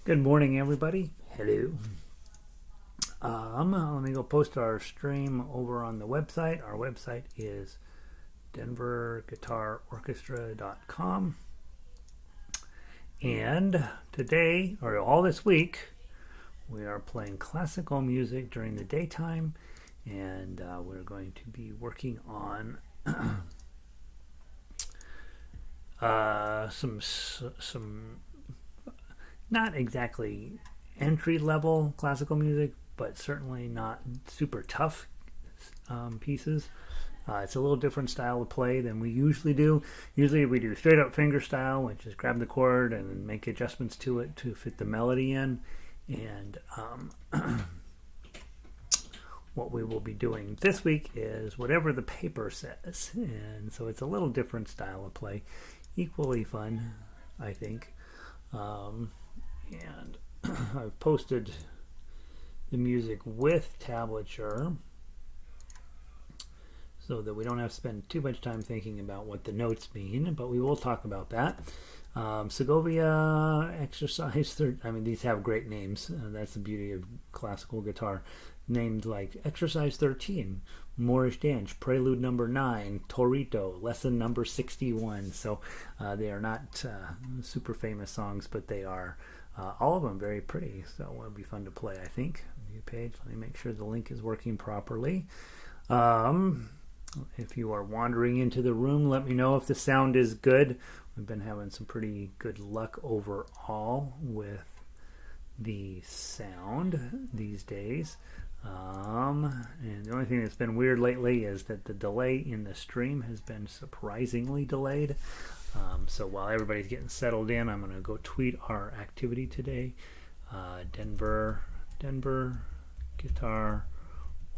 Good morning, everybody. Hello. Let me go post our stream over on the website. Our website is denverguitarorchestra.com. And today, or all this week, we are playing classical music during the daytime, and we're going to be working on some not exactly entry-level classical music, but certainly not super tough pieces. It's a little different style of play than we usually do. Usually we do straight up finger style, which is grab the chord and make adjustments to it to fit the melody in. And what we will be doing this week is whatever the paper says. And so it's a little different style of play. Equally fun, I think. And I've posted the music with tablature so that we don't have to spend too much time thinking about what the notes mean, but we will talk about that. Segovia exercise, these have great names. That's the beauty of classical guitar. Named like exercise 13, Moorish Dance, prelude number 9, Torito, lesson number 61. So they are not super famous songs, but they are all of them very pretty. So it'll be fun to play, I think. New page. Let me make sure the link is working properly. If you are wandering into the room, let me know if the sound is good. We've been having some pretty good luck overall with the sound these days. And the only thing that's been weird lately is that the delay in the stream has been surprisingly delayed. So while everybody's getting settled in, I'm going to go tweet our activity today. Denver Guitar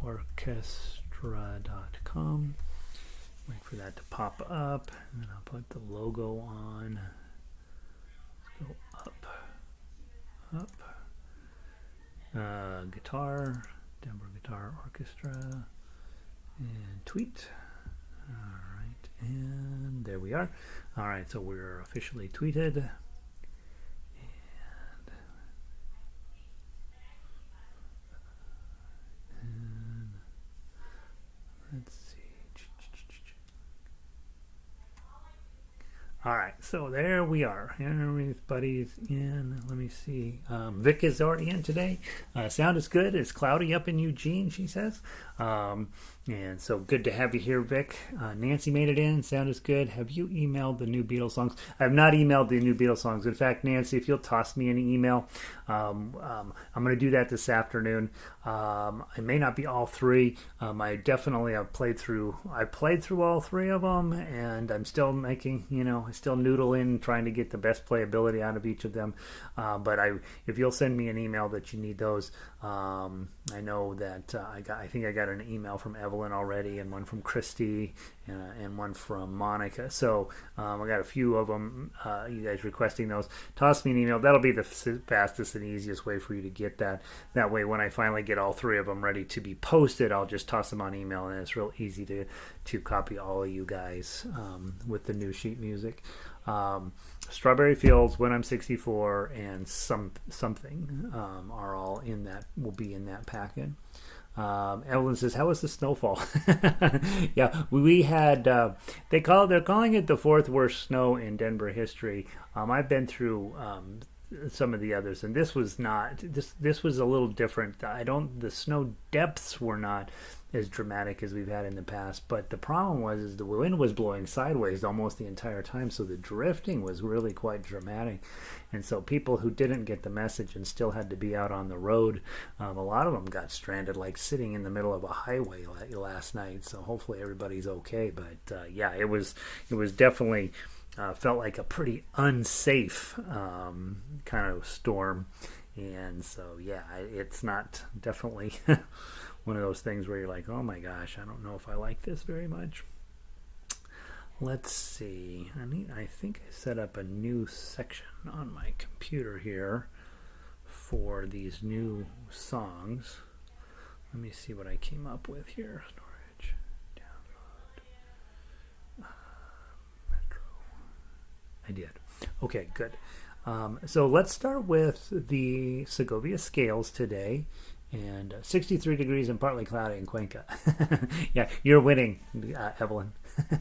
Orchestra.com. Wait for that to pop up, and then I'll put the logo on. Let's go up. Guitar, Denver Guitar Orchestra, and tweet. All right, and there we are. All right, so we're officially tweeted. And let's see. All right, so there we are. Everybody's in. Let me see. Vic is already in today. Sound is good. It's cloudy up in Eugene, she says. And so good to have you here, Vic. Nancy made it in. Sound is good. Have you emailed the new Beatles songs? I have not emailed the new Beatles songs. In fact, Nancy, if you'll toss me an email, I'm going to do that this afternoon. I may not be all three. I've played through all three of them, and I'm still making, I still noodle in trying to get the best playability out of each of them. But if you'll send me an email that you need those, I know that I think I got an email from Evelyn already, and one from Christy, and one from Monica. So I got a few of them. You guys requesting those? Toss me an email. That'll be the fastest and easiest way for you to get that. That way, when I finally get all three of them ready to be posted, I'll just toss them on email, and it's real easy to copy all of you guys with the new sheet music. Strawberry Fields, When I'm 64, and something are all in that. Will be in that packet. Evelyn says, "How was the snowfall?" Yeah, we had. They're calling it the fourth worst snow in Denver history. I've been through some of the others, and this was not. This was a little different. The snow depths were not as dramatic as we've had in the past, but the problem was the wind was blowing sideways almost the entire time, so the drifting was really quite dramatic. And so people who didn't get the message and still had to be out on the road, a lot of them got stranded, like sitting in the middle of a highway last night. So hopefully everybody's okay. But yeah, it was definitely felt like a pretty unsafe kind of storm. And so yeah, it's not definitely one of those things where you're like, oh my gosh, I don't know if I like this very much. Let's see. I think I set up a new section on my computer here for these new songs. Let me see what I came up with here. Storage, download, Metro. I did. Okay, good. So let's start with the Segovia Scales today. And 63 degrees and partly cloudy in Cuenca. Yeah, you're winning, Evelyn.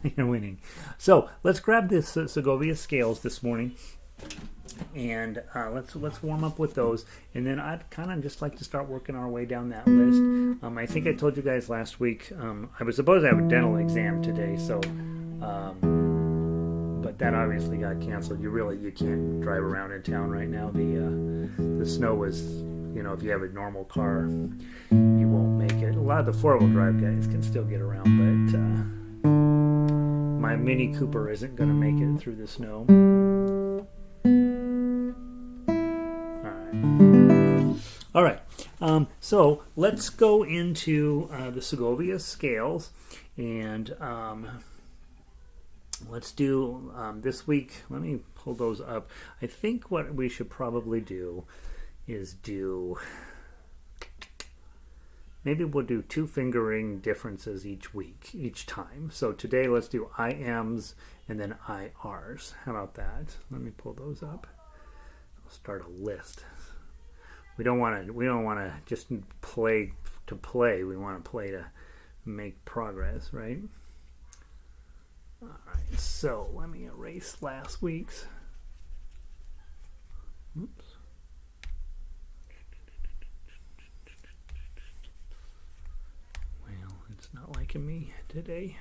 You're winning. So let's grab this Segovia Scales this morning, and let's warm up with those. And then I'd kind of just like to start working our way down that list. I think I told you guys last week I was supposed to have a dental exam today, so but that obviously got canceled. You can't drive around in town right now. The snow is, if you have a normal car, you won't make it. A lot of the 4-wheel drive guys can still get around, but my Mini Cooper isn't going to make it through the snow. All right. So let's go into the Segovia Scales, and let's do this week. Let me pull those up. I think what we should probably do is maybe we'll do 2 fingering differences each time. So today let's do IMs and then IRs. How about that? Let me pull those up. I'll start a list. We don't want to just play to play. We want to play to make progress, right? All right. So let me erase last week's. Oops. It's not liking me today.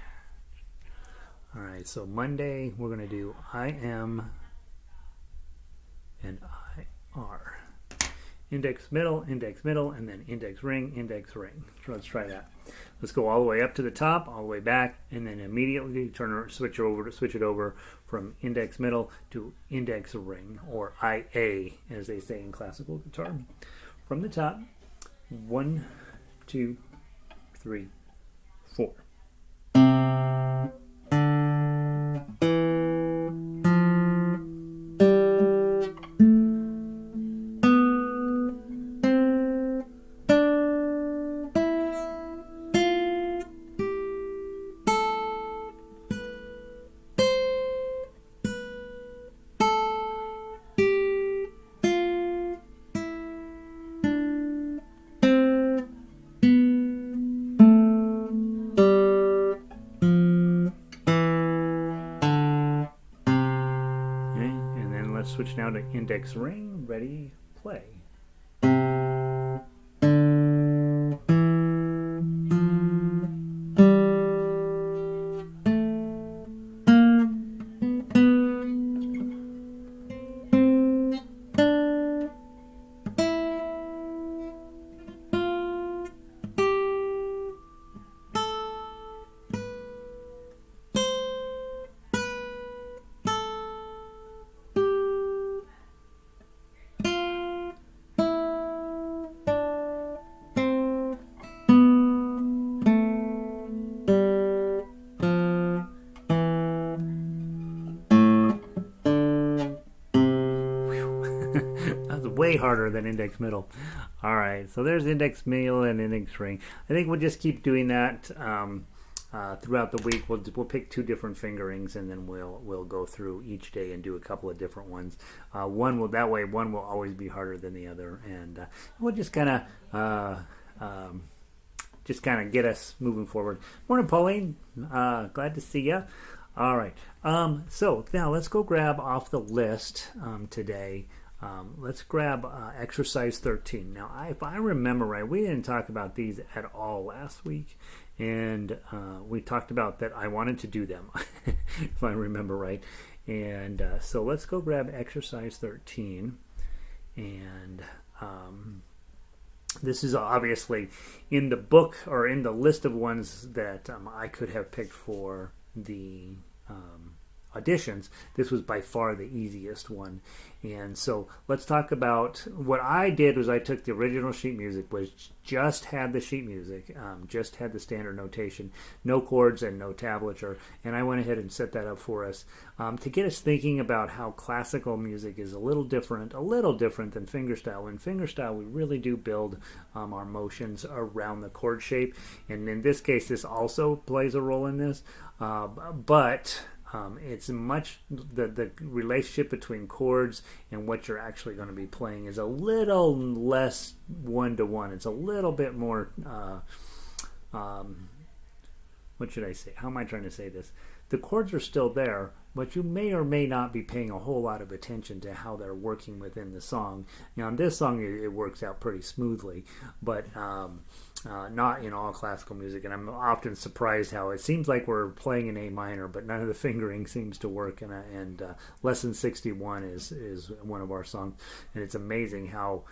All right, so Monday we're going to do IM and IR. Index, middle, and then index, ring. So let's try that. Let's go all the way up to the top, all the way back, and then immediately switch it over from index, middle to index, ring, or IA, as they say in classical guitar. From the top, 1, 2, 3, 4. Switch now to index, ring, ready, play. Way harder than index middle. All right, so there's index middle and index ring. I think we'll just keep doing that throughout the week. We'll pick 2 different fingerings, and then we'll go through each day and do a couple of different ones. One will always be harder than the other, and we'll just kind of get us moving forward. Morning, Pauline. Glad to see you. All right. So now let's go grab off the list today. Let's grab exercise 13. Now, if I remember right, we didn't talk about these at all last week, and we talked about that I wanted to do them, if I remember right. And so let's go grab exercise 13, and this is obviously in the book or in the list of ones that I could have picked for the auditions. This was by far the easiest one. And so let's talk about what I did. Was I took the original sheet music, which just had the sheet music, just had the standard notation, no chords and no tablature, and I went ahead and set that up for us to get us thinking about how classical music is a little different than fingerstyle. In fingerstyle, we really do build our motions around the chord shape, and in this case, this also plays a role in this, but It's much the relationship between chords and what you're actually going to be playing is a little less one-to-one. It's a little bit more what should I say? How am I trying to say this? The chords are still there, but you may or may not be paying a whole lot of attention to how they're working within the song. Now, in this song, it works out pretty smoothly, but not in all classical music. And I'm often surprised how it seems like we're playing in A minor, but none of the fingering seems to work. And Lesson 61 is one of our songs, and it's amazing how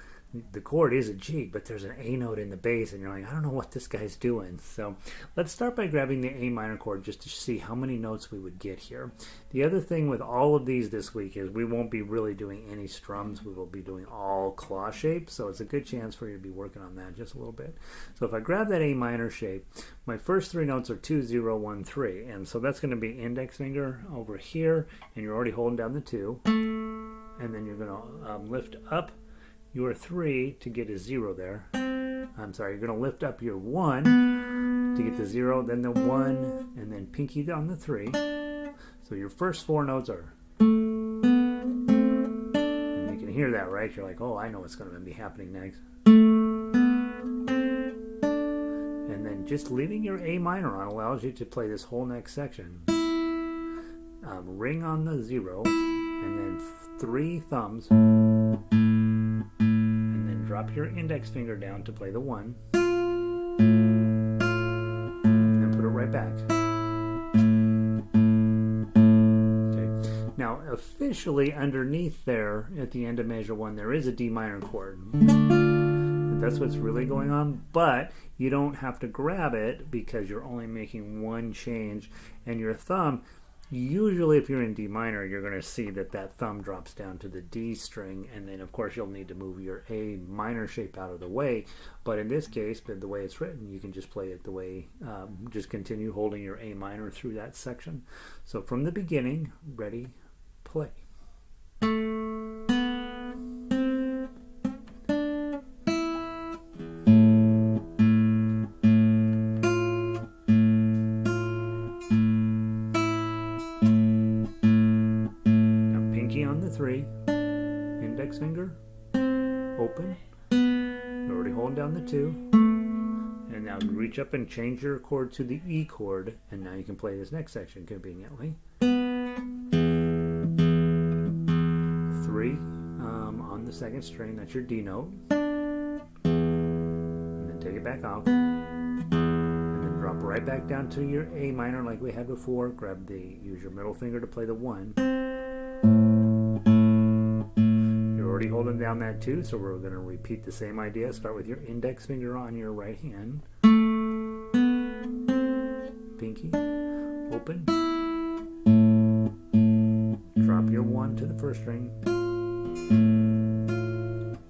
the chord is a G, but there's an A note in the bass, and you're like, I don't know what this guy's doing. So let's start by grabbing the A minor chord just to see how many notes we would get here. The other thing with all of these this week is we won't be really doing any strums. We will be doing all claw shapes, so it's a good chance for you to be working on that just a little bit. So if I grab that A minor shape, my first three notes are 2, 0, 1, 3, and so that's going to be index finger over here, and you're already holding down the 2, and then you're going to lift up your 3 to get a 0 there. I'm sorry, you're going to lift up your 1 to get the 0, then the 1, and then pinky on the 3. So your first 4 notes are, and you can hear that, right? You're like, oh, I know what's going to be happening next. And then just leaving your A minor on allows you to play this whole next section. Ring on the 0, and then 3 thumbs. Drop your index finger down to play the 1, and then put it right back. Okay. Now, officially underneath there, at the end of measure 1, there is a D minor chord. That's what's really going on, but you don't have to grab it because you're only making one change, and your thumb, usually if you're in D minor, you're going to see that thumb drops down to the D string, and then of course you'll need to move your A minor shape out of the way. But in this case, the way it's written, you can just play it the way, just continue holding your A minor through that section. So from the beginning, ready, play. Index finger, open, you're already holding down the 2, and now reach up and change your chord to the E chord, and now you can play this next section conveniently. 3 on the second string, that's your D note, and then take it back off, and then drop right back down to your A minor like we had before. Use your middle finger to play the 1. Already holding down that 2, so we're going to repeat the same idea. Start with your index finger on your right hand, pinky, open, drop your 1 to the first string,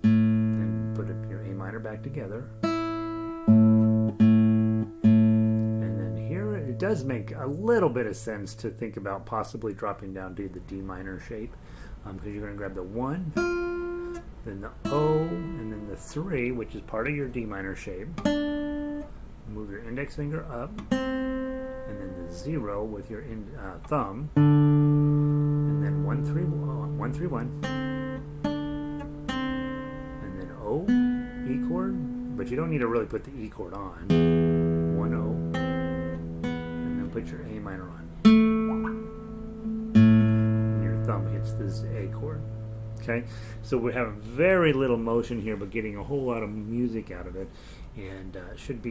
and put your A minor back together. And then here it does make a little bit of sense to think about possibly dropping down to the D minor shape, because you're going to grab the 1, then the O, and then the 3, which is part of your D minor shape. Move your index finger up, and then the 0 with your thumb, and then 1, 3, 1, 3, 1, and then O, E chord, but you don't need to really put the E chord on. 1 O, and then put your A minor on. And your thumb hits this A chord. Okay, so we have very little motion here, but getting a whole lot of music out of it, and should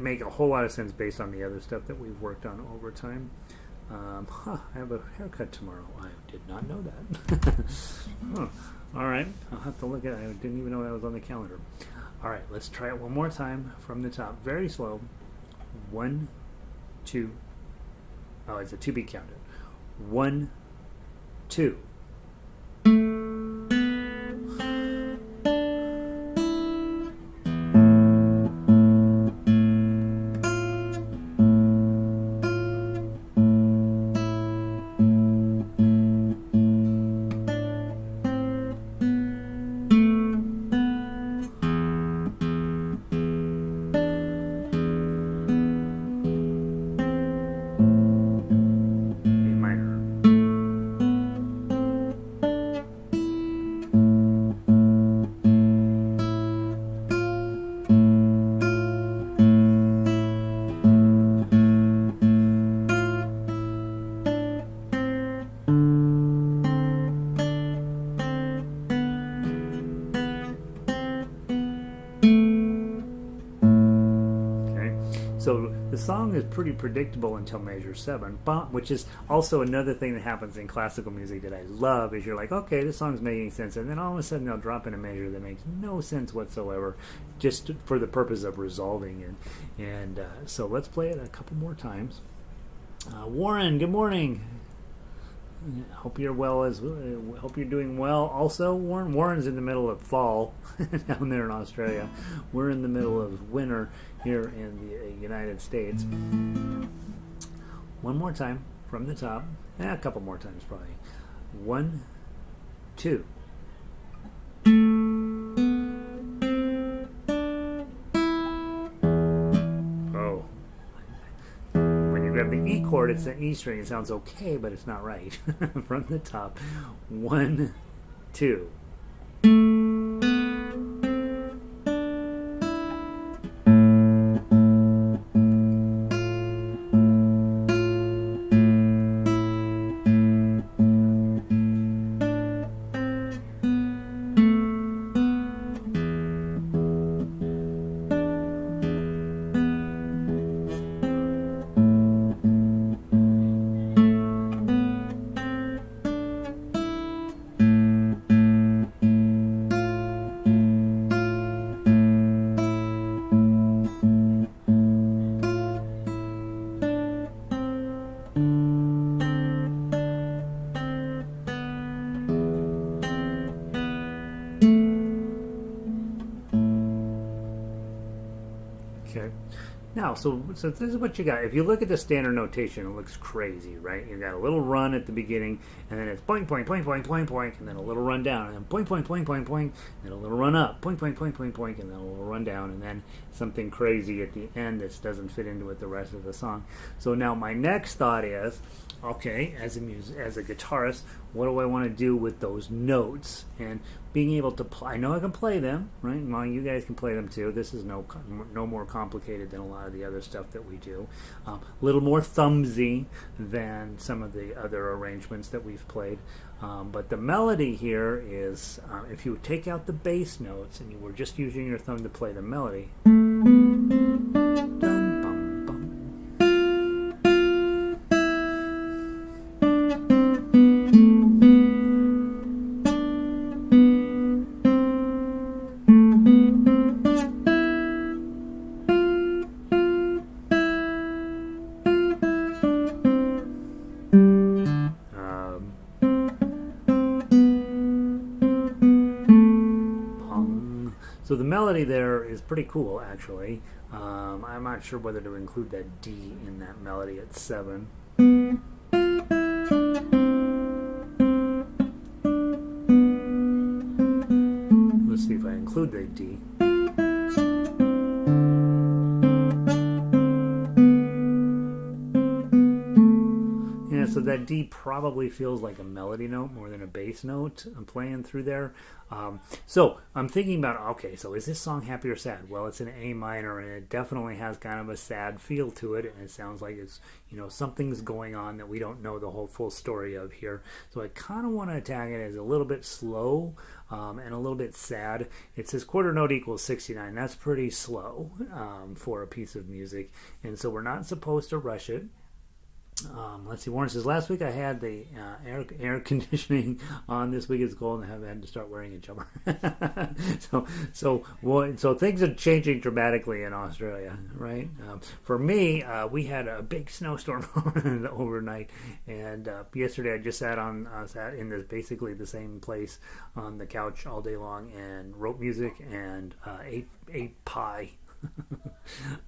make a whole lot of sense based on the other stuff that we've worked on over time. I have a haircut tomorrow. I did not know that. All right, I'll have to look at it. I didn't even know that was on the calendar. All right, let's try it one more time from the top, very slow. 1, 2. Oh, it's a 2-beat counted. 1, 2. the song is pretty predictable until measure 7, which is also another thing that happens in classical music that I love, is you're like, okay, this song's making sense, and then all of a sudden they'll drop in a measure that makes no sense whatsoever, just for the purpose of resolving it. And so let's play it a couple more times. Warren, good morning. Hope you're hope you're doing well. Also, Warren's in the middle of fall down there in Australia. We're in the middle of winter here in the United States. One more time from the top. A couple more times probably. 1, 2. Grab the E chord, it's an E string. It sounds okay, but it's not right. From the top. 1, 2. Okay. Now, so this is what you got. If you look at the standard notation, it looks crazy, right? You got a little run at the beginning, and then it's point, point, point, point, point, point, and then a little run down, and then point, point, point, point, point, and then a little run up, point, point, point, point, point, and then a little run down, and then something crazy at the end that doesn't fit into with the rest of the song. So now my next thought is, okay, as a guitarist, what do I want to do with those notes? And being able to play, I know I can play them, right? Well, you guys can play them too. This is no more complicated than a lot of the other stuff that we do. A little more thumbsy than some of the other arrangements that we've played. But the melody here is, if you take out the bass notes and you were just using your thumb to play the melody, so the melody there is pretty cool, actually. I'm not sure whether to include that D in that melody at 7. Let's see if I include the D. Yeah, so that D probably feels like a melody note more than a bass note I'm playing through there. So I'm thinking about, okay, so is this song happy or sad? Well, it's in A minor, and it definitely has kind of a sad feel to it, and it sounds like it's, something's going on that we don't know the whole full story of here. So I kind of want to attack it as a little bit slow and a little bit sad. It says quarter note equals 69. That's pretty slow for a piece of music, and so we're not supposed to rush it. Let's see, Warren says, last week I had the air conditioning on. This week it's cold and I had to start wearing a jumper. So things are changing dramatically in Australia, right? For me, we had a big snowstorm overnight, and yesterday I just sat in basically the same place on the couch all day long and wrote music and ate pie.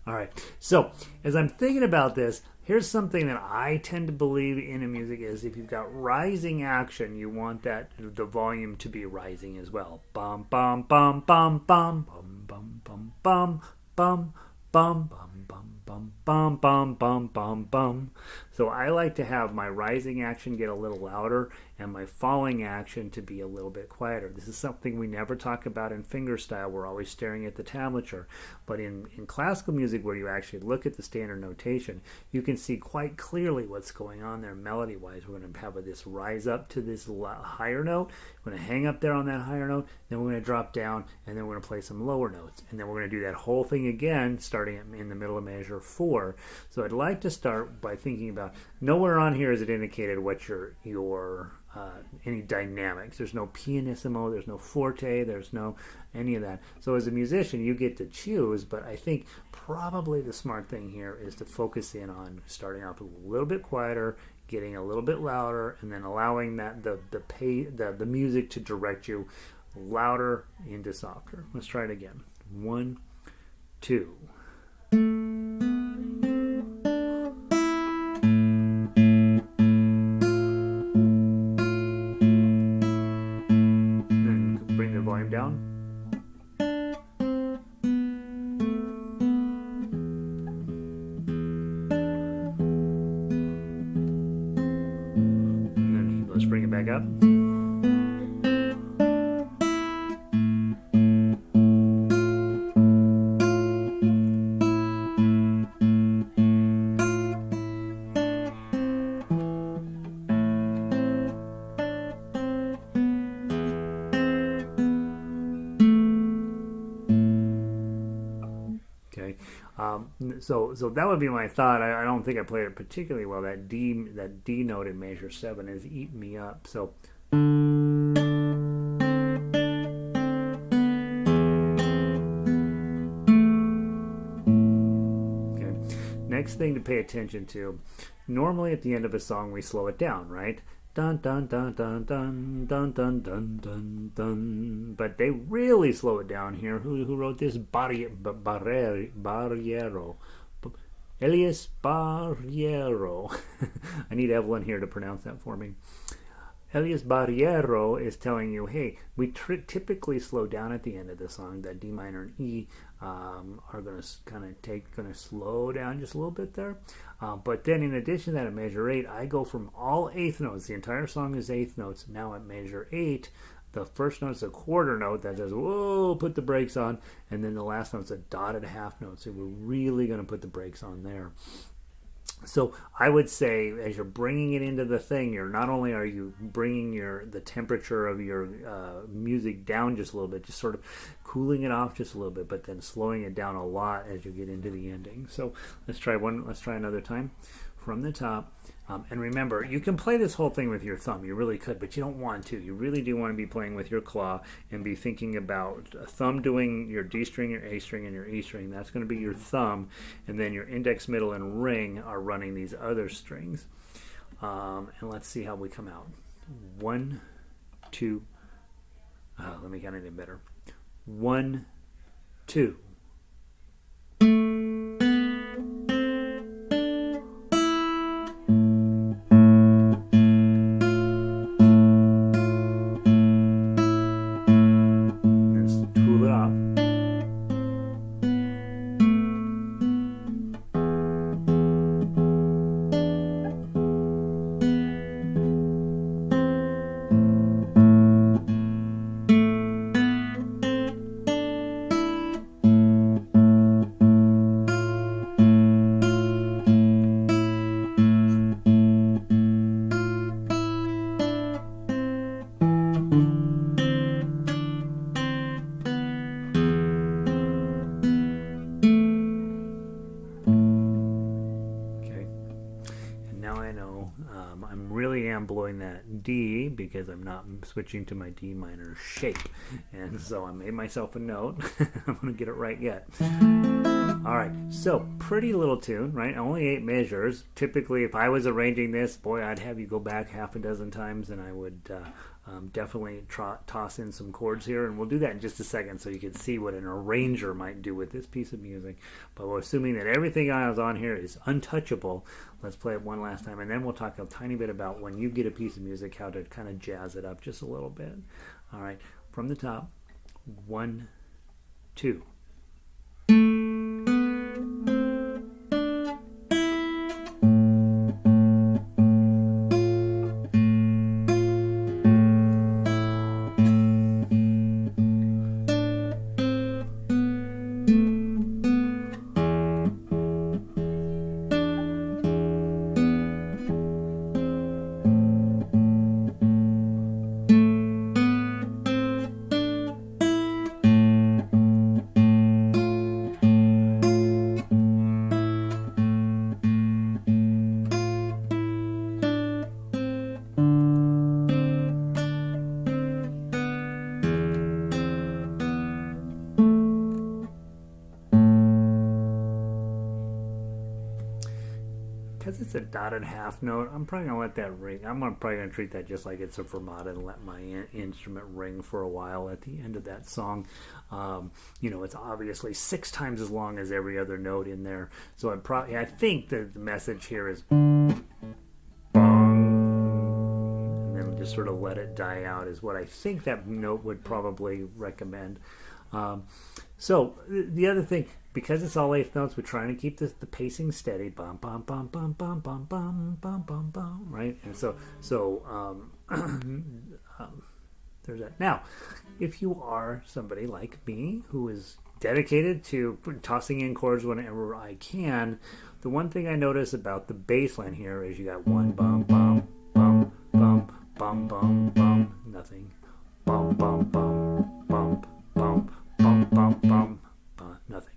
All right, so as I'm thinking about this, here's something that I tend to believe in music is if you've got rising action, you want the volume to be rising as well. Bum bum bum bum bum bum bum bum bum bum bum bum bum bum bum bum bum bum. So I like to have my rising action get a little louder and my falling action to be a little bit quieter. This is something we never talk about in fingerstyle. We're always staring at the tablature. But in classical music, where you actually look at the standard notation, you can see quite clearly what's going on there melody-wise. We're going to have this rise up to this higher note. We're going to hang up there on that higher note. Then we're going to drop down, and then we're going to play some lower notes. And then we're going to do that whole thing again, starting in the middle of measure 4. So I'd like to start by thinking about, nowhere on here is it indicated what your any dynamics. There's no pianissimo, there's no forte, there's no any of that. So as a musician, you get to choose, but I think probably the smart thing here is to focus in on starting off a little bit quieter, getting a little bit louder, and then allowing that the music to direct you louder into softer. Let's try it again. 1, 2. Down. And then let's bring it back up. So that would be my thought. I don't think I played it particularly well. That D note in measure 7 is eating me up. So okay. Next thing to pay attention to. Normally at the end of a song we slow it down, right? Dun dun dun dun dun dun dun dun dun dun. But they really slow it down here. Who wrote this? Barriero. Elias Barriero. I need Evelyn here to pronounce that for me. Elias Barriero is telling you, hey, we typically slow down at the end of the song. That D minor and E are going to slow down just a little bit there. But then in addition to that, at measure 8, I go from all eighth notes. The entire song is eighth notes. Now at measure 8, the first note's a quarter note that says, whoa, put the brakes on. And then the last note's a dotted half note. So we're really going to put the brakes on there. So I would say, as you're bringing it into the thing, you're not only are you bringing the temperature of your music down just a little bit, just sort of cooling it off just a little bit, but then slowing it down a lot as you get into the ending. So let's try another time from the top. And remember, you can play this whole thing with your thumb. You really could, but you don't want to. You really do want to be playing with your claw and be thinking about a thumb doing your D string, your A string, and your E string. That's going to be your thumb. And then your index, middle, and ring are running these other strings. And let's see how we come out. 1, 2. Let me count it in better. 1, 2. blowing that D because I'm not switching to my D minor shape. And so I made myself a note. I'm going to get it right yet. All right, so pretty little tune, right? Only 8 measures. Typically, if I was arranging this, boy, I'd have you go back half a dozen times, and I would definitely toss in some chords here, and we'll do that in just a second so you can see what an arranger might do with this piece of music. But we're assuming that everything I was on here is untouchable. Let's play it one last time, and then we'll talk a tiny bit about when you get a piece of music, how to kind of jazz it up just a little bit. All right, from the top, 1, 2. a dotted half note. I'm probably going to let that ring. Probably going to treat that just like it's a fermata and let my instrument ring for a while at the end of that song. It's obviously 6 times as long as every other note in there. So I think that the message here is bong, and then just sort of let it die out is what I think that note would probably recommend. So the other thing, because it's all 8th notes, we're trying to keep the pacing steady. Bum bum bum bum bum bum bum bum bum bum. Right, and so there's that. Now, if you are somebody like me who is dedicated to tossing in chords whenever I can, the one thing I notice about the bass line here is you got 1 bum bum bum bum bum bum bum, nothing, bum bum bum bum bum bum bum bum, nothing.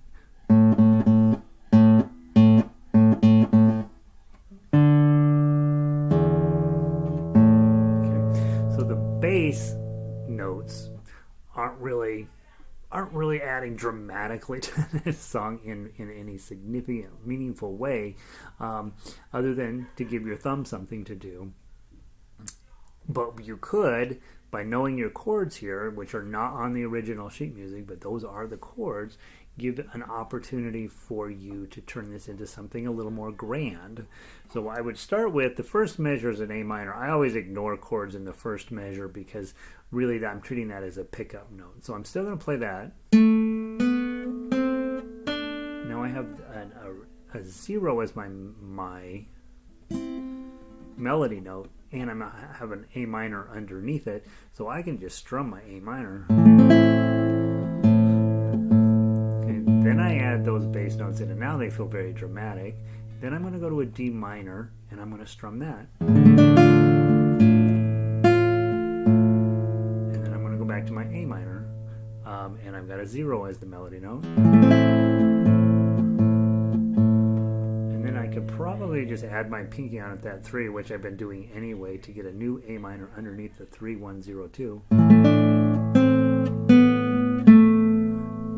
Okay. So the bass notes aren't really adding dramatically to this song in any significant, meaningful way, other than to give your thumb something to do. But you could, by knowing your chords here, which are not on the original sheet music, but those are the chords, give an opportunity for you to turn this into something a little more grand. So I would start with the first measure is an A minor. I always ignore chords in the first measure because really I'm treating that as a pickup note. So I'm still going to play that. Now I have a 0 as my melody note, and I have an A minor underneath it, so I can just strum my A minor. Okay, then I add those bass notes in, and now they feel very dramatic. Then I'm going to go to a D minor, and I'm going to strum that. And then I'm going to go back to my A minor, and I've got a 0 as the melody note. I could probably just add my pinky on at that 3, which I've been doing anyway, to get a new A minor underneath the 3, 1, 0, 2. Now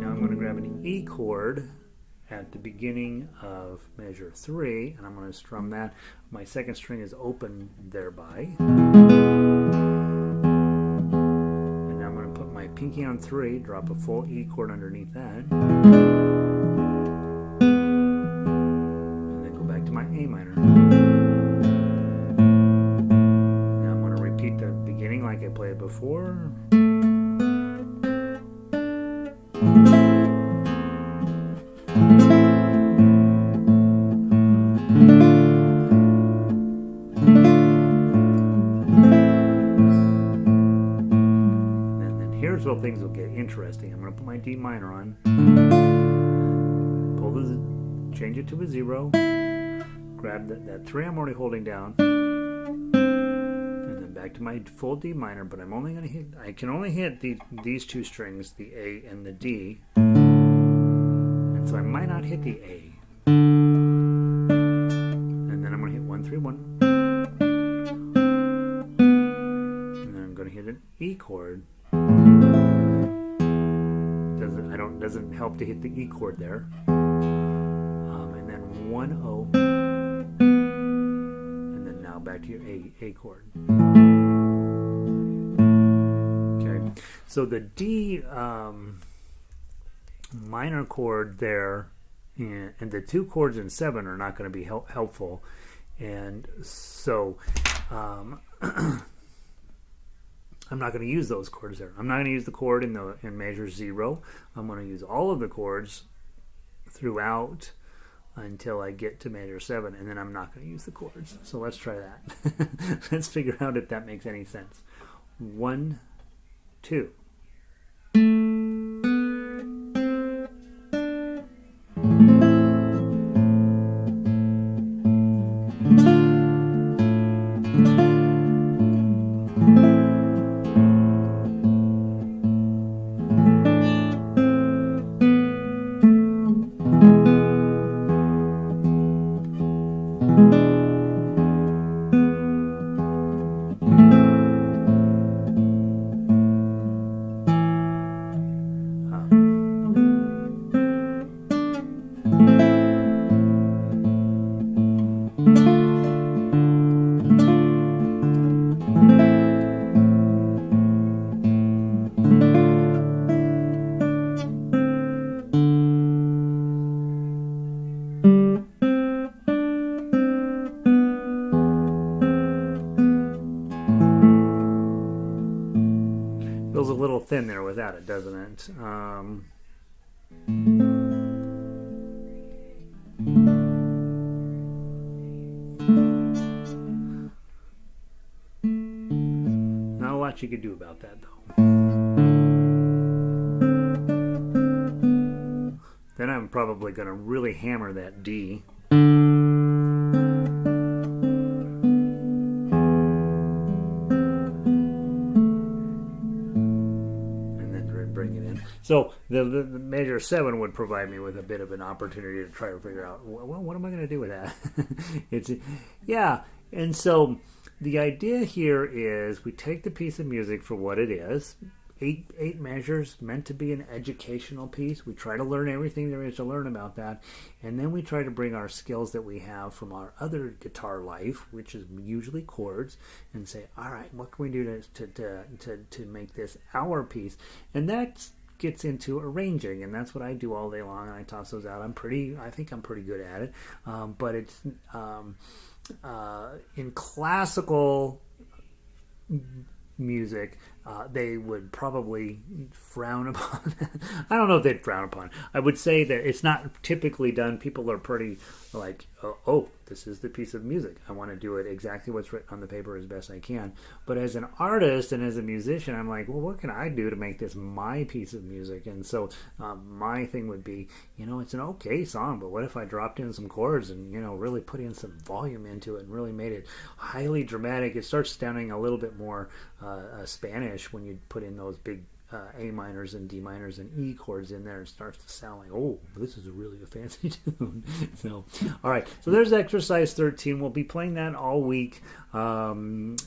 I'm going to grab an E chord at the beginning of measure 3, and I'm going to strum that. My second string is open thereby. And now I'm going to put my pinky on 3, drop a full E chord underneath that. My A minor. Now I'm going to repeat the beginning like I played before. And then here's where things will get interesting. I'm going to put my D minor on, change it to a 0. Grab that 3 I'm already holding down, and then back to my full D minor. But I'm only going to hit. I can only hit these 2 strings, the A and the D, and so I might not hit the A. And then I'm going to hit 1, 3, 1, and then I'm going to hit an E chord. Doesn't help to hit the E chord there, and then 1 O. Back to your A chord. Okay, so the D minor chord there, and the 2 chords in 7 are not going to be helpful, and so I'm not going to use those chords there. I'm not going to use the chord in measure 0. I'm going to use all of the chords throughout until I get to measure 7, and then I'm not going to use the chords. So let's try that. Let's figure out if that makes any sense. 1, 2. thin there without it, doesn't it? Not a lot you could do about that, though. Then I'm probably going to really hammer that D. So the measure 7 would provide me with a bit of an opportunity to try to figure out, well, what am I going to do with that? And so the idea here is we take the piece of music for what it is. Eight measures, meant to be an educational piece. We try to learn everything there is to learn about that, and then we try to bring our skills that we have from our other guitar life, which is usually chords, and say, all right, what can we do to make this our piece? And that's gets into arranging, and that's what I do all day long, and I toss those out. I think I'm pretty good at it, but it's in classical music, they would probably frown upon. I don't know if they'd frown upon. I would say that it's not typically done. People are pretty like, oh, this is the piece of music. I want to do it exactly what's written on the paper as best I can. But as an artist and as a musician, I'm like, well, what can I do to make this my piece of music? And so my thing would be, it's an okay song, but what if I dropped in some chords and, really put in some volume into it and really made it highly dramatic? It starts sounding a little bit more Spanish when you put in those big A minors and D minors and E chords in there. It starts to sound like, oh, this is really a fancy tune. So, all right. So there's exercise 13. We'll be playing that all week, and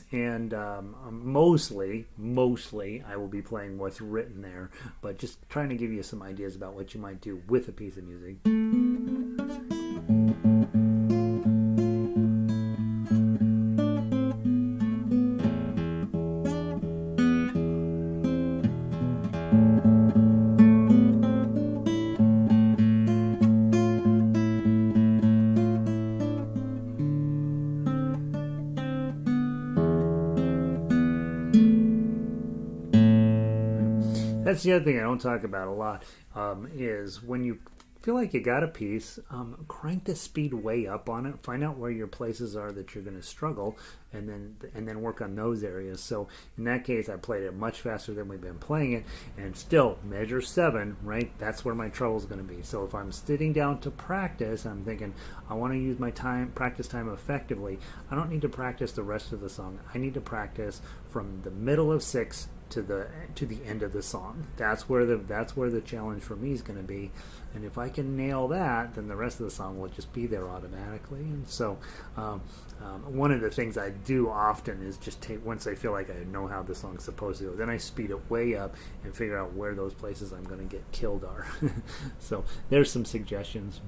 mostly I will be playing what's written there, but just trying to give you some ideas about what you might do with a piece of music. That's the other thing I don't talk about a lot, is when you feel like you got a piece, crank the speed way up on it. Find out where your places are that you're going to struggle, and then work on those areas. So in that case, I played it much faster than we've been playing it, and still measure 7, right? That's where my trouble is going to be. So if I'm sitting down to practice, I'm thinking I want to use my practice time effectively. I don't need to practice the rest of the song. I need to practice from the middle of 6 to the end of the song. That's where the challenge for me is going to be, and if I can nail that, then the rest of the song will just be there automatically. And so one of the things I do often is just take, once I feel like I know how the song's supposed to go, then I speed it way up and figure out where those places I'm going to get killed are. So there's some suggestions.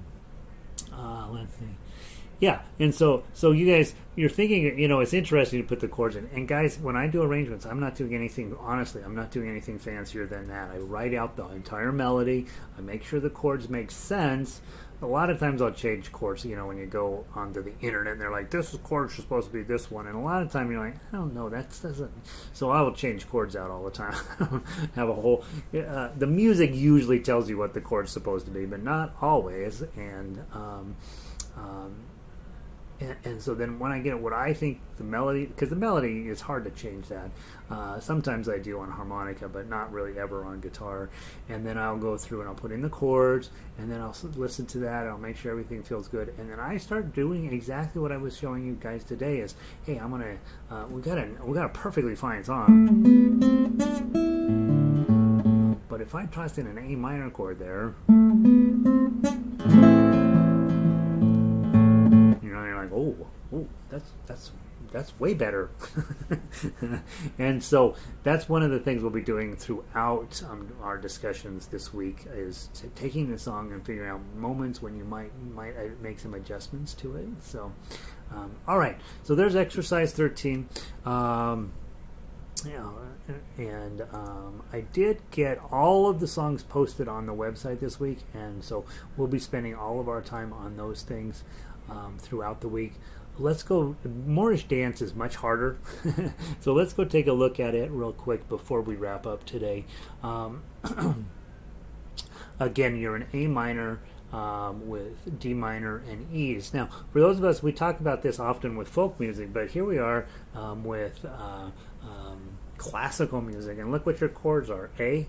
Let's see. Yeah, and so you guys, you're thinking, it's interesting to put the chords in. And guys, when I do arrangements, I'm not doing anything fancier than that. I write out the entire melody. I make sure the chords make sense. A lot of times I'll change chords, when you go onto the internet and they're like, this chord is supposed to be this one. And a lot of time you're like, I don't know, that doesn't. So I will change chords out all the time. Have a whole, the music usually tells you what the chord's supposed to be, but not always. And so then when I get what I think the melody, because the melody is hard to change that. Sometimes I do on harmonica, but not really ever on guitar. And then I'll go through and I'll put in the chords, and then I'll listen to that, and I'll make sure everything feels good. And then I start doing exactly what I was showing you guys today is, hey, I'm going to, we got a perfectly fine song. But if I tossed in an A minor chord there, oh, that's way better. And so that's one of the things we'll be doing throughout our discussions this week, is taking the song and figuring out moments when you might make some adjustments to it. So all right, so there's exercise 13. I did get all of the songs posted on the website this week, and so we'll be spending all of our time on those things throughout the week. let's go. Moorish Dance is much harder, so let's go take a look at it real quick before we wrap up today. Again, you're in A minor with D minor and E's. Now, for those of us, we talk about this often with folk music, but here we are with classical music, and look what your chords are. A,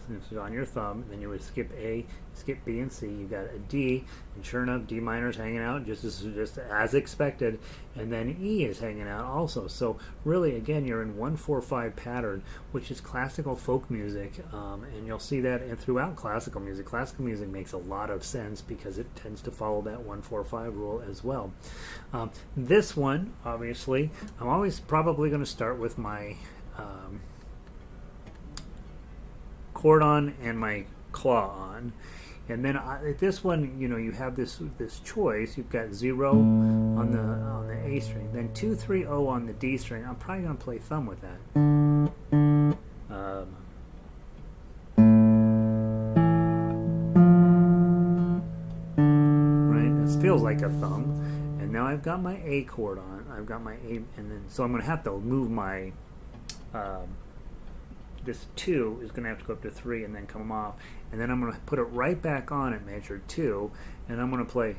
this is on your thumb, then you would skip A, skip B and C, you got a D, and sure enough, D minor is hanging out just as expected, and then E is hanging out also. So really, again, you're in 1-4-5 pattern, which is classical folk music, and you'll see that throughout classical music. Classical music makes a lot of sense because it tends to follow that 1-4-5 rule as well. This one, obviously, I'm always probably going to start with my chord on and my claw on, and then this one, you know, you have this choice. You've got 0 on the A string, then 2-3-0 on the D string. I'm probably gonna play thumb with that. Right, this feels like a thumb, and now I've got my A chord on. I've got my A, and then so I'm gonna have to move my this 2 is going to have to go up to 3 and then come off, and then I'm going to put it right back on at measure 2, and I'm going to play.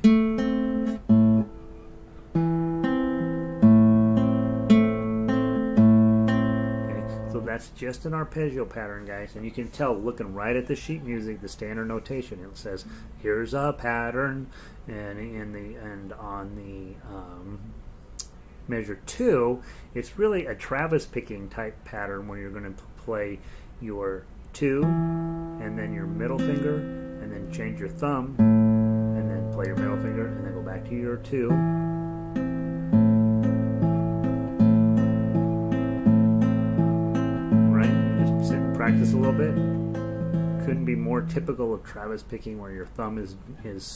Okay, so that's just an arpeggio pattern, guys, and you can tell looking right at the sheet music, the standard notation. It says here's a pattern, and on the measure 2, it's really a Travis picking type pattern where you're going to play your 2 and then your middle finger and then change your thumb and then play your middle finger and then go back to your 2. Right? Just sit and practice a little bit. Couldn't be more typical of Travis picking, where your thumb is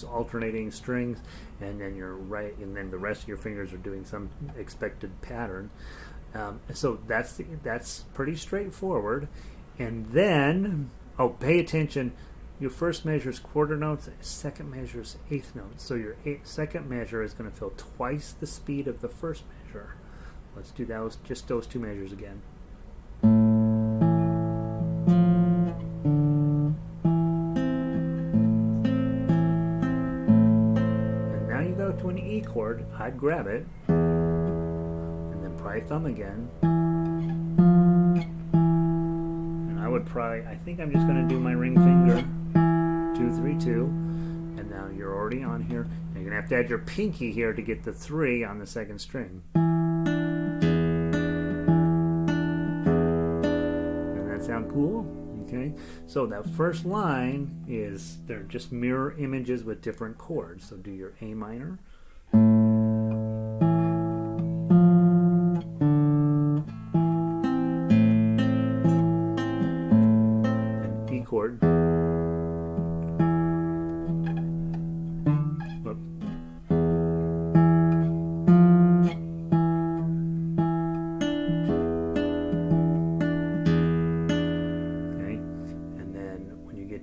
alternating strings, and then you're right, and then the rest of your fingers are doing some expected pattern. So that's pretty straightforward. And then, pay attention. Your first measure is quarter notes, second measure is eighth notes. So your second measure is going to feel twice the speed of the first measure. Let's do just those 2 measures again. To an E chord, I'd grab it and then probably thumb again, and I think I'm just going to do my ring finger 2-3-2, and now you're already on here. Now you're going to have to add your pinky here to get the 3 on the second string. Doesn't that sound cool? Okay, so that first line is, they're just mirror images with different chords. So do your A minor, and E chord,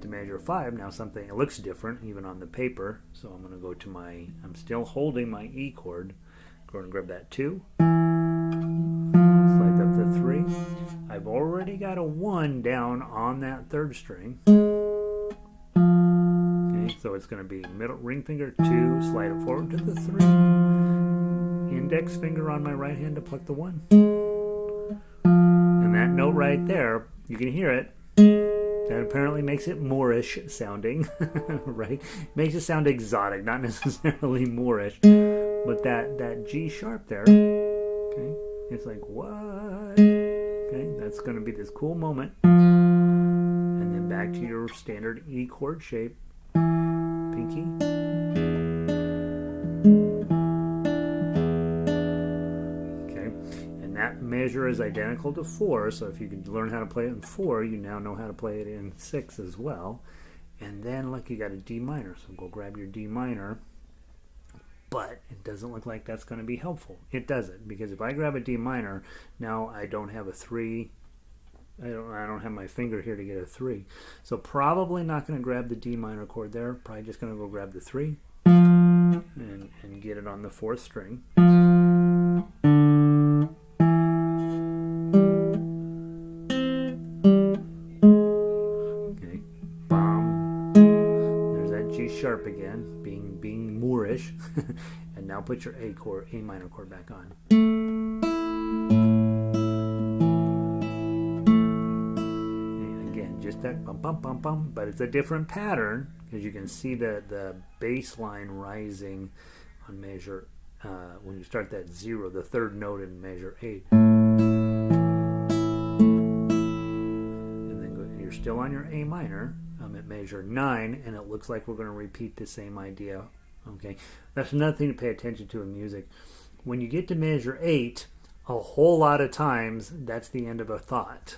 measure 5, now something, it looks different even on the paper, so I'm going to go to I'm still holding my E chord, go and grab that 2, slide up to 3, I've already got a 1 down on that third string, okay, so it's going to be middle ring finger 2, slide it forward to the 3, index finger on my right hand to pluck the 1, and that note right there, you can hear it. That apparently makes it Moorish sounding, right? Makes it sound exotic, not necessarily Moorish, but that G sharp there, okay? It's like, what? Okay, that's going to be this cool moment, and then back to your standard E chord shape, pinky. That measure is identical to 4, so if you can learn how to play it in 4, you now know how to play it in 6 as well. And then, look, you got a D minor, so go grab your D minor. But it doesn't look like that's going to be helpful. It doesn't, because if I grab a D minor, now I don't have a 3. I don't have my finger here to get a 3. So probably not going to grab the D minor chord there. Probably just going to go grab the 3 and get it on the 4th string. sharp again, being Moorish, and now put your A minor chord back on. And again, just that bum bum bum bum, but it's a different pattern because you can see the bass line rising on measure when you start that 0, the third note in measure 8. And then you're still on your A minor at measure 9, and it looks like we're going to repeat the same idea. Okay, that's another thing to pay attention to in music. When you get to measure 8, a whole lot of times that's the end of a thought.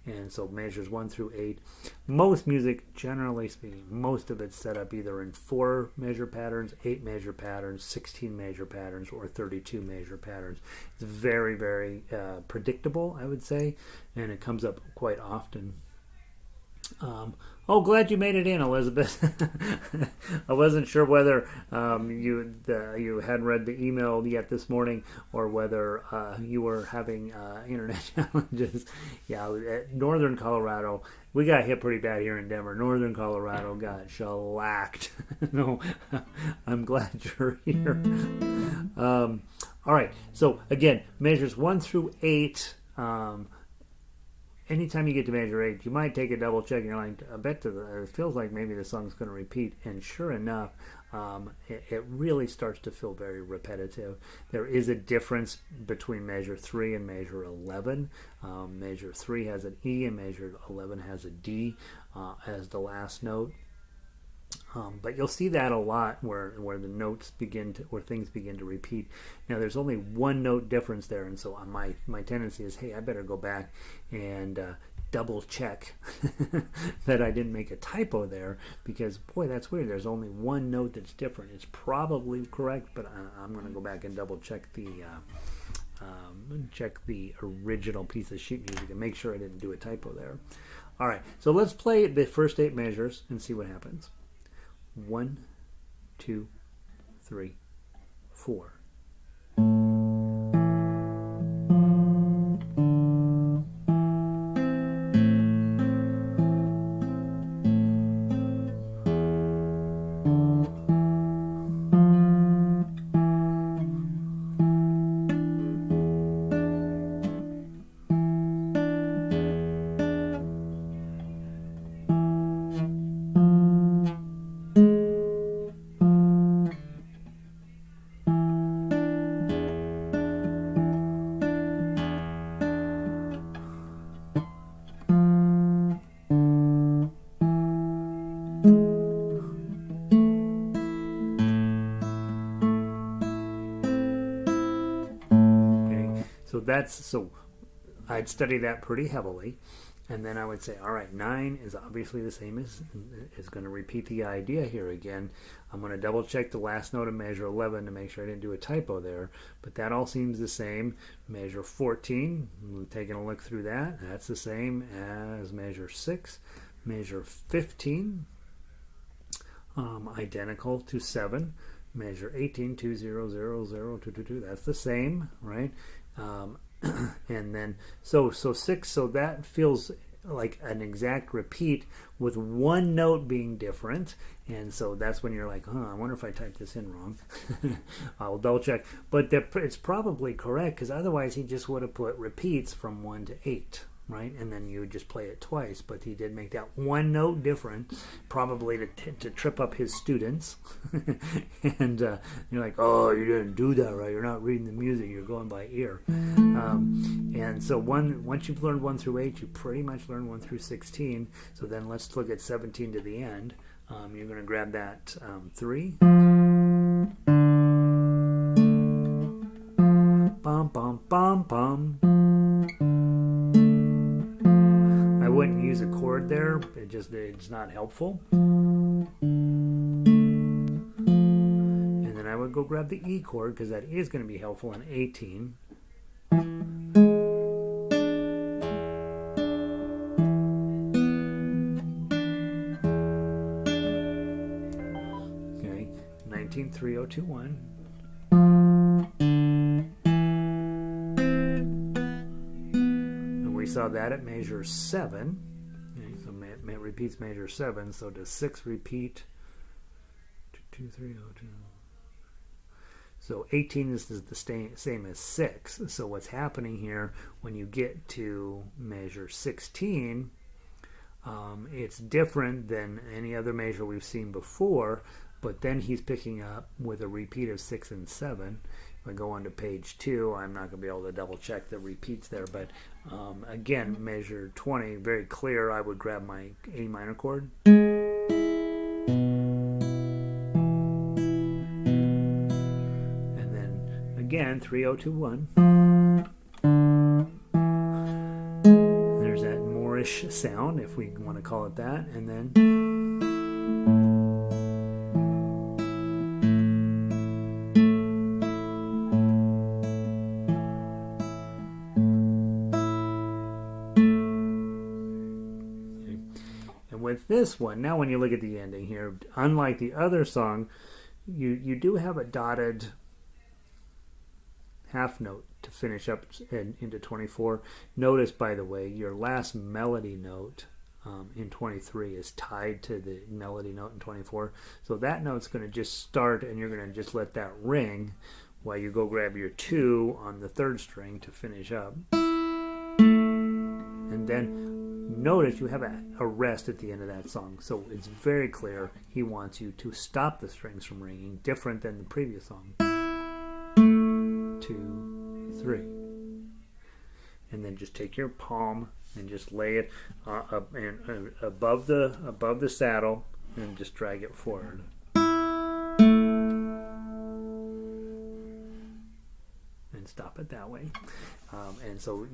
And so measures 1 through 8, most music, generally speaking, most of it's set up either in 4 measure patterns, 8 measure patterns, 16 measure patterns, or 32 measure patterns. It's very, very predictable, I would say, and it comes up quite often. Oh, glad you made it in, Elizabeth. I wasn't sure whether you hadn't read the email yet this morning, or whether you were having internet challenges. Yeah, at Northern Colorado, we got hit pretty bad here in Denver. Northern Colorado got shellacked. No, I'm glad you're here. All right, so again, measures 1 through 8. Anytime you get to measure 8, you might take a double check and you're like, I bet it feels like maybe the song's going to repeat. And sure enough, it really starts to feel very repetitive. There is a difference between measure 3 and measure 11. Measure 3 has an E and measure 11 has a D as the last note. But you'll see that a lot where the notes where things begin to repeat. Now there's only one note difference there, and so my tendency is, hey, I better go back and double check that I didn't make a typo there, because boy, that's weird. There's only one note that's different. It's probably correct, but I'm going to go back and double check the original piece of sheet music and make sure I didn't do a typo there. All right, so let's play the first 8 measures and see what happens. 1, 2, 3, 4. So I'd study that pretty heavily, and then I would say, all right, 9 is obviously the same as is going to repeat the idea here again. I'm going to double check the last note of measure 11 to make sure I didn't do a typo there, but that all seems the same. Measure 14, taking a look through that, that's the same as measure 6. Measure 15, identical to 7. Measure 18, 2, 0, 0, 0, 2, 2, 2, that's the same, right? And then so 6, so that feels like an exact repeat with one note being different, and so that's when you're like, I wonder if I typed this in wrong. I'll double check, but it's probably correct, because otherwise he just would have put repeats from 1 to 8, right? And then you would just play it twice, but he did make that one note different, probably to trip up his students. And you're like, oh, you didn't do that right, you're not reading the music, you're going by ear. And so once you've learned 1 through 8, you pretty much learn 1 through 16. So then let's look at 17 to the end. You're going to grab that 3. Bum bum bum bum. I wouldn't use a chord there. It's not helpful. And then I would go grab the E chord, because that is going to be helpful in 18. Okay, 193021. We saw that at measure 7. Okay, so it repeats measure 7. So does 6 repeat 2-3-0-2. So 18 is the same as 6. So what's happening here when you get to measure 16, it's different than any other measure we've seen before, but then he's picking up with a repeat of 6 and 7. If I go on to page 2, I'm not going to be able to double check the repeats there, but again, measure 20, very clear. I would grab my A minor chord. Again, 3-0-2-1. There's that Moorish sound, if we want to call it that, and then and with this one, now when you look at the ending here, unlike the other song, you do have a dotted half note to finish up into 24. Notice, by the way, your last melody note in 23 is tied to the melody note in 24. So that note's going to just start, and you're going to just let that ring while you go grab your 2 on the 3rd string to finish up. And then notice you have a rest at the end of that song. So it's very clear he wants you to stop the strings from ringing, different than the previous song. 2, 3, and then just take your palm and just lay it above the saddle and just drag it forward. And stop it that way. And so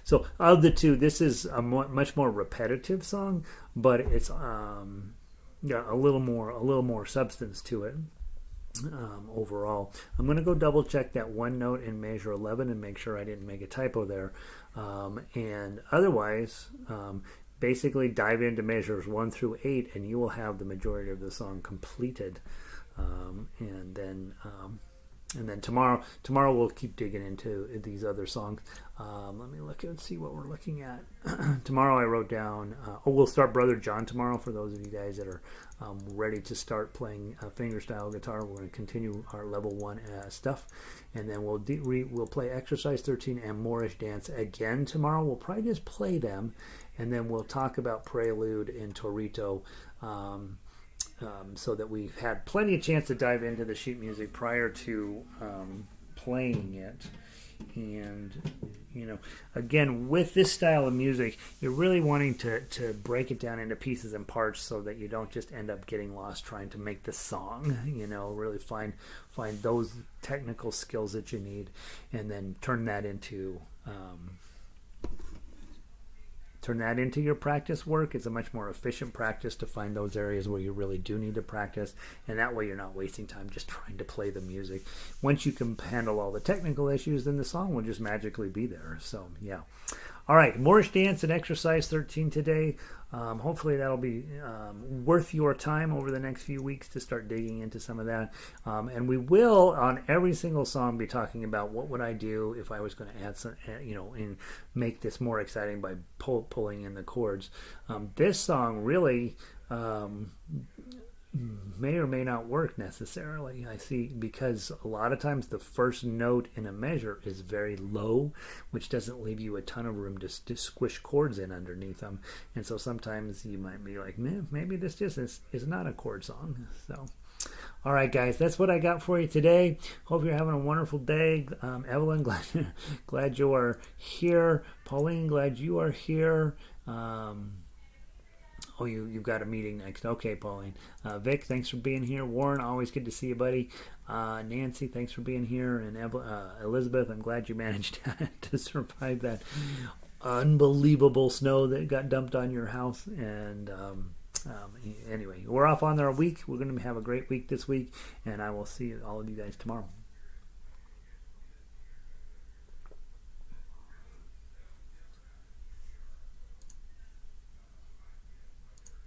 so of the two, this is a much more repetitive song, but it's got a little more substance to it. Overall, I'm going to go double check that one note in measure 11 and make sure I didn't make a typo there, and otherwise basically dive into measures 1 through 8 and you will have the majority of the song completed, and then tomorrow we'll keep digging into these other songs. Let me look and see what we're looking at. Tomorrow I wrote down, we'll start Brother John tomorrow for those of you guys that are ready to start playing fingerstyle guitar. We're going to continue our level 1 stuff, and then we'll play exercise 13 and Moorish Dance again tomorrow. We'll probably just play them, and then we'll talk about Prelude and Torito, so that we've had plenty of chance to dive into the sheet music prior to playing it. And again, with this style of music, you're really wanting to break it down into pieces and parts so that you don't just end up getting lost trying to make the song. Really find those technical skills that you need, and then turn that into your practice work. It's a much more efficient practice to find those areas where you really do need to practice, and that way you're not wasting time just trying to play the music. Once you can handle all the technical issues, then the song will just magically be there. So yeah. All right, Moorish Dance and exercise 13 today. Hopefully that'll be worth your time over the next few weeks to start digging into some of that. And we will, on every single song, be talking about what would I do if I was going to add some, and make this more exciting by pulling in the chords. This song really may or may not work necessarily. I see, because a lot of times the first note in a measure is very low, which doesn't leave you a ton of room to squish chords in underneath them. And so sometimes you might be like, maybe this just is not a chord song. So all right, guys, that's what I got for you today. Hope you're having a wonderful day. Evelyn, glad you are here. Pauline, glad you are here. Oh, you've got a meeting next. Okay, Pauline. Vic, thanks for being here. Warren, always good to see you, buddy. Nancy, thanks for being here. And Elizabeth, I'm glad you managed to survive that unbelievable snow that got dumped on your house. And anyway, we're off on our week. We're going to have a great week this week, and I will see all of you guys tomorrow.